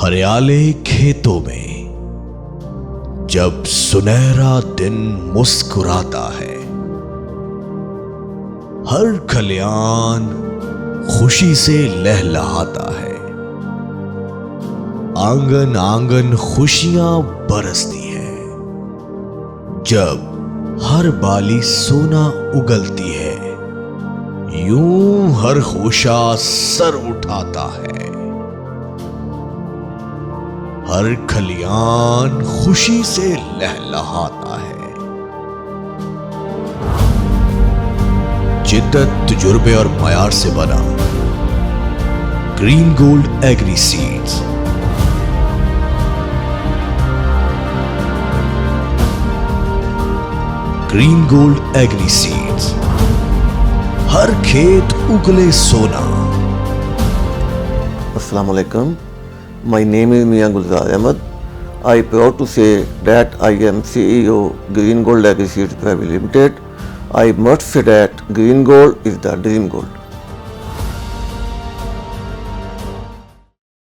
हरियाले खेतों में जब सुनहरा दिन मुस्कुराता है, हर खलियान खुशी से लहलहाता है। आंगन आंगन खुशियां बरसती हैं जब हर बाली सोना उगलती है। यूं हर खुशा सर उठाता है, हर खलियान खुशी से लहलहाता है। जिद्दत, तजुर्बे और मयार से बना Green Gold Agri Seeds. Green Gold Agri Seeds, हर खेत उगले सोना। Assalamu alaikum. My name is Mian Gulzar Ahmed. I proud to say that I am CEO Green Gold Agri Seeds Private Limited. I must say that Green Gold is the dream gold.